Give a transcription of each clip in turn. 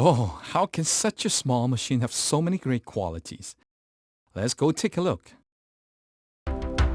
Oh, how can such a small machine have so many great qualities? Let's go take a look.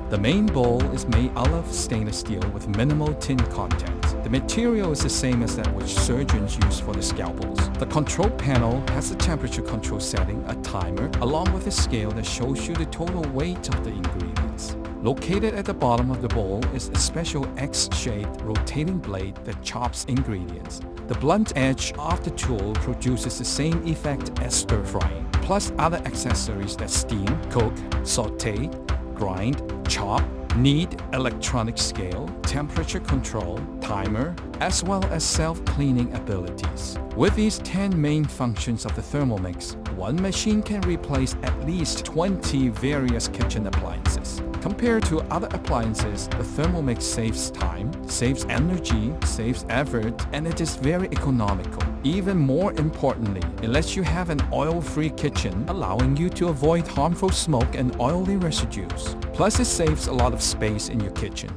The main bowl is made out of stainless steel with minimal tin content. The material is the same as that which surgeons use for the scalpels. The control panel has a temperature control setting, a timer, along with a scale that shows you the total weight of the ingredients. Located at the bottom of the bowl is a special X-shaped rotating blade that chops ingredients. The blunt edge of the tool produces the same effect as stir-frying, plus other accessories that steam, cook, saute, grind, chop, knead, electronic scale, temperature control, timer, as well as self-cleaning abilities. With these 10 main functions of the Thermomix, one machine can replace at least 20 various kitchen appliances. Compared to other appliances, the Thermomix saves time, saves energy, saves effort, and it is very economical. Even more importantly, it lets you have an oil-free kitchen, allowing you to avoid harmful smoke and oily residues. Plus, it saves a lot of space in your kitchen.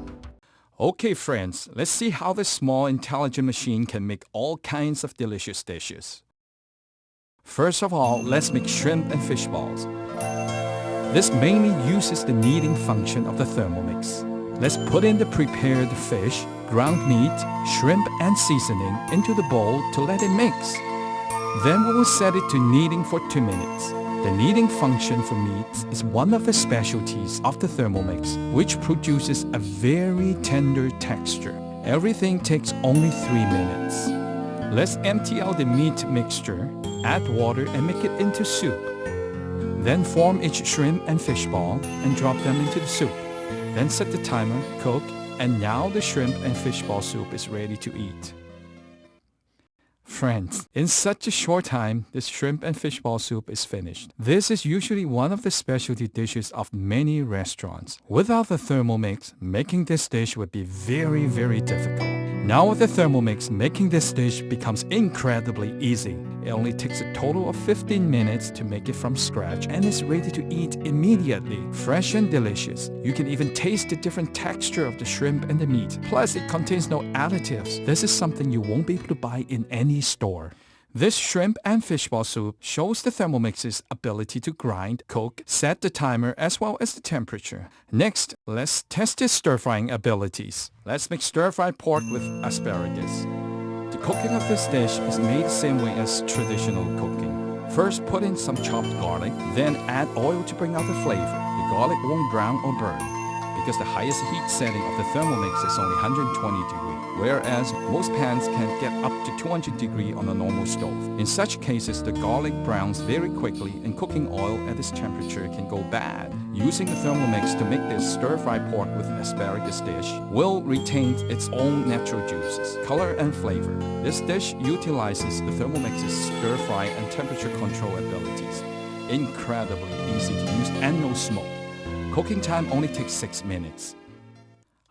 Okay friends, let's see how this small intelligent machine can make all kinds of delicious dishes. First of all, let's make shrimp and fish balls. This mainly uses the kneading function of the Thermomix. Let's put in the prepared fish, ground meat, shrimp and seasoning into the bowl to let it mix. Then we will set it to kneading for 2 minutes. The kneading function for meats is one of the specialties of the Thermomix, which produces a very tender texture. Everything takes only 3 minutes. Let's empty out the meat mixture, add water and make it into soup. Then form each shrimp and fish ball and drop them into the soup. Then set the timer, cook, and now the shrimp and fish ball soup is ready to eat. Friends, in such a short time, this shrimp and fish ball soup is finished. This is usually one of the specialty dishes of many restaurants. Without the Thermomix, making this dish would be very, very difficult. Now with the Thermomix, making this dish becomes incredibly easy. It only takes a total of 15 minutes to make it from scratch and is ready to eat immediately. Fresh and delicious. You can even taste the different texture of the shrimp and the meat. Plus, it contains no additives. This is something you won't be able to buy in any store. This shrimp and fishball soup shows the Thermomix's ability to grind, cook, set the timer as well as the temperature. Next, let's test its stir-frying abilities. Let's make stir-fried pork with asparagus. The cooking of this dish is made the same way as traditional cooking. First, put in some chopped garlic, then add oil to bring out the flavor. The garlic won't brown or burn, because the highest heat setting of the Thermomix is only 120 degrees, whereas most pans can get up to 200 degrees on a normal stove. In such cases, the garlic browns very quickly and cooking oil at this temperature can go bad. Using the Thermomix to make this stir-fried pork with asparagus dish will retain its own natural juices, color and flavor. This dish utilizes the Thermomix's stir-fry and temperature control abilities. Incredibly easy to use and no smoke. Cooking time only takes 6 minutes.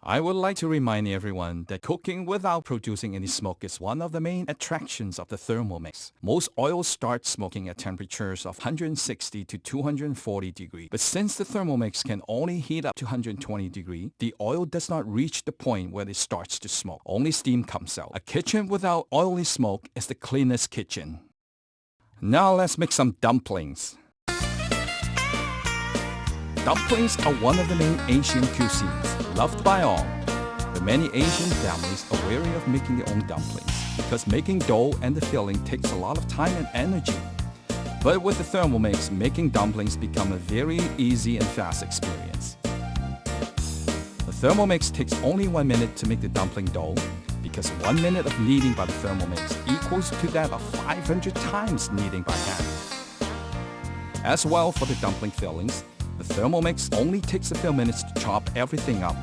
I would like to remind everyone that cooking without producing any smoke is one of the main attractions of the Thermomix. Most oils start smoking at temperatures of 160 to 240 degrees. But since the Thermomix can only heat up to 120 degrees, the oil does not reach the point where it starts to smoke. Only steam comes out. A kitchen without oily smoke is the cleanest kitchen. Now let's make some dumplings. Dumplings are one of the main Asian cuisines, loved by all. But many Asian families are wary of making their own dumplings because making dough and the filling takes a lot of time and energy. But with the Thermomix, making dumplings become a very easy and fast experience. The Thermomix takes only 1 minute to make the dumpling dough because 1 minute of kneading by the Thermomix equals to that of 500 times kneading by hand. As well for the dumpling fillings, the Thermomix only takes a few minutes to chop everything up.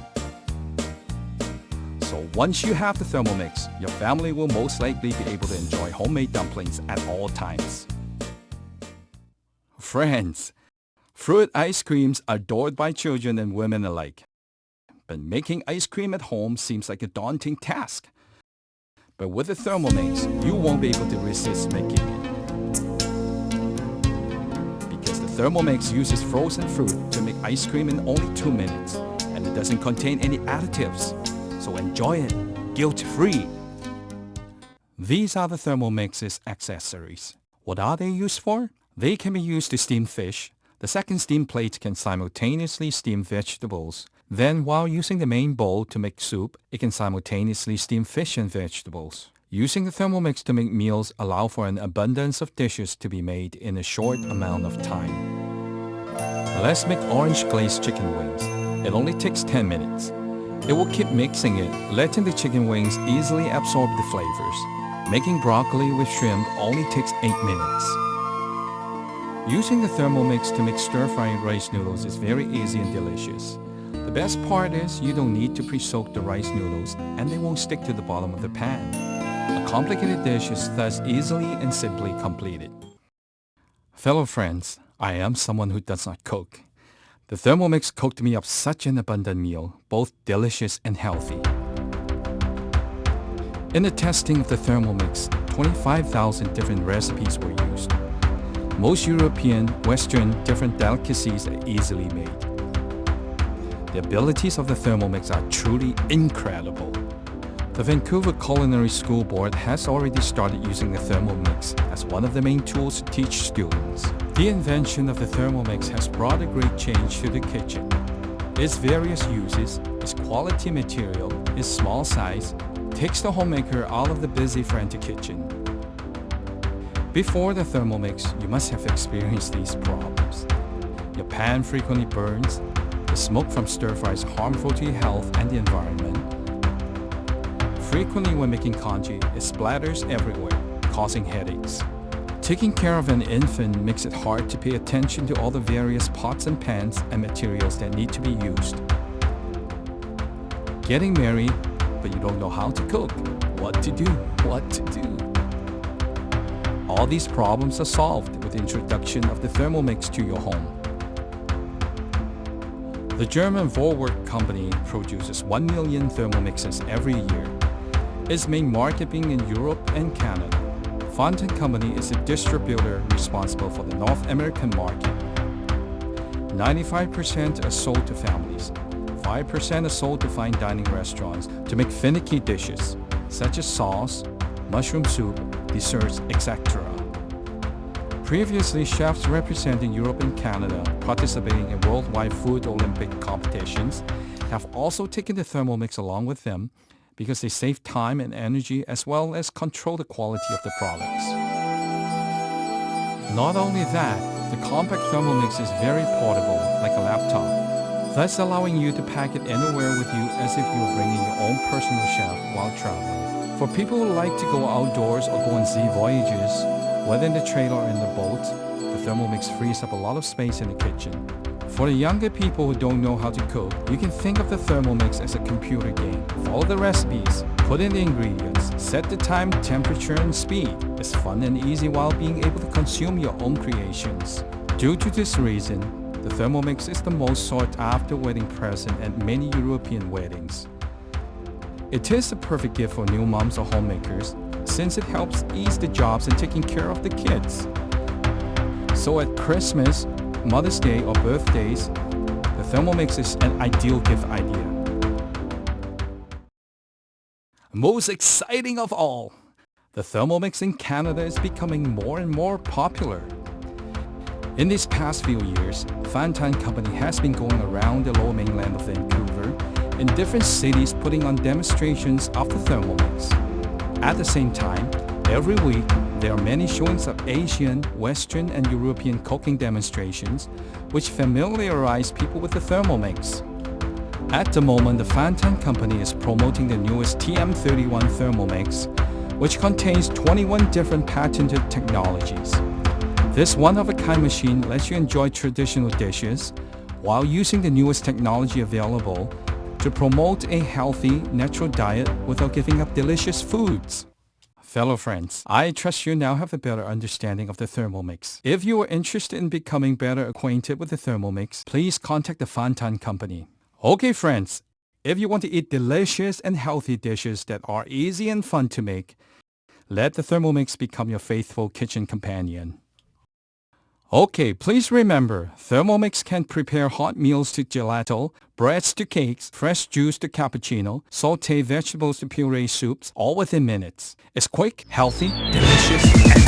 So once you have the Thermomix, your family will most likely be able to enjoy homemade dumplings at all times. Friends, fruit ice creams are adored by children and women alike. But making ice cream at home seems like a daunting task. But with the Thermomix, you won't be able to resist making it. The Thermomix uses frozen fruit to make ice cream in only 2 minutes, and it doesn't contain any additives, so enjoy it guilt-free. These are the Thermomix's accessories. What are they used for? They can be used to steam fish. The second steam plate can simultaneously steam vegetables. Then, while using the main bowl to make soup, it can simultaneously steam fish and vegetables. Using the Thermomix to make meals allow for an abundance of dishes to be made in a short amount of time. Let's make orange glazed chicken wings. It only takes 10 minutes. It will keep mixing it, letting the chicken wings easily absorb the flavors. Making broccoli with shrimp only takes 8 minutes. Using the Thermomix to make stir-frying rice noodles is very easy and delicious. The best part is you don't need to pre-soak the rice noodles and they won't stick to the bottom of the pan. A complicated dish is thus easily and simply completed. Fellow friends, I am someone who does not cook. The Thermomix cooked me up such an abundant meal, both delicious and healthy. In the testing of the Thermomix, 25,000 different recipes were used. Most European, Western, different delicacies are easily made. The abilities of the Thermomix are truly incredible. The Vancouver Culinary School Board has already started using the Thermomix as one of the main tools to teach students. The invention of the Thermomix has brought a great change to the kitchen. Its various uses, its quality material, its small size, takes the homemaker out of the busy, frantic kitchen. Before the Thermomix, you must have experienced these problems. Your pan frequently burns. The smoke from stir-fry is harmful to your health and the environment. Frequently when making congee, it splatters everywhere, causing headaches. Taking care of an infant makes it hard to pay attention to all the various pots and pans and materials that need to be used. Getting married, but you don't know how to cook. What to do? All these problems are solved with the introduction of the Thermomix to your home. The German Vorwerk company produces 1 million Thermomixes every year. Its main market being in Europe and Canada. Fontaine Company is a distributor responsible for the North American market. 95% are sold to families. 5% are sold to fine dining restaurants to make finicky dishes, such as sauce, mushroom soup, desserts, etc. Previously, chefs representing Europe and Canada participating in worldwide food Olympic competitions have also taken the Thermomix along with them because they save time and energy as well as control the quality of the products. Not only that, the compact Thermomix is very portable, like a laptop, thus allowing you to pack it anywhere with you as if you were bringing your own personal chef while traveling. For people who like to go outdoors or go on sea voyages, whether in the trailer or in the boat, the Thermomix frees up a lot of space in the kitchen. For the younger people who don't know how to cook, you can think of the Thermomix as a computer game. Follow the recipes, put in the ingredients, set the time, temperature, and speed. It's fun and easy while being able to consume your own creations. Due to this reason, the Thermomix is the most sought after wedding present at many European weddings. It is a perfect gift for new moms or homemakers since it helps ease the jobs and taking care of the kids. So at Christmas, Mother's Day or birthdays, the Thermomix is an ideal gift idea. Most exciting of all, the Thermomix in Canada is becoming more and more popular. In these past few years, Fontaine Company has been going around the lower mainland of Vancouver in different cities putting on demonstrations of the Thermomix. At the same time, every week, there are many showings of Asian, Western, and European cooking demonstrations which familiarize people with the Thermomix. At the moment, the Fontaine Company is promoting the newest TM31 Thermomix, which contains 21 different patented technologies. This one-of-a-kind machine lets you enjoy traditional dishes while using the newest technology available to promote a healthy, natural diet without giving up delicious foods. Fellow friends, I trust you now have a better understanding of the Thermomix. If you are interested in becoming better acquainted with the Thermomix, please contact the Fontaine Company. Okay friends, if you want to eat delicious and healthy dishes that are easy and fun to make, let the Thermomix become your faithful kitchen companion. Okay, please remember, Thermomix can prepare hot meals to gelato, breads to cakes, fresh juice to cappuccino, sauté vegetables to puree soups, all within minutes. It's quick, healthy, delicious, and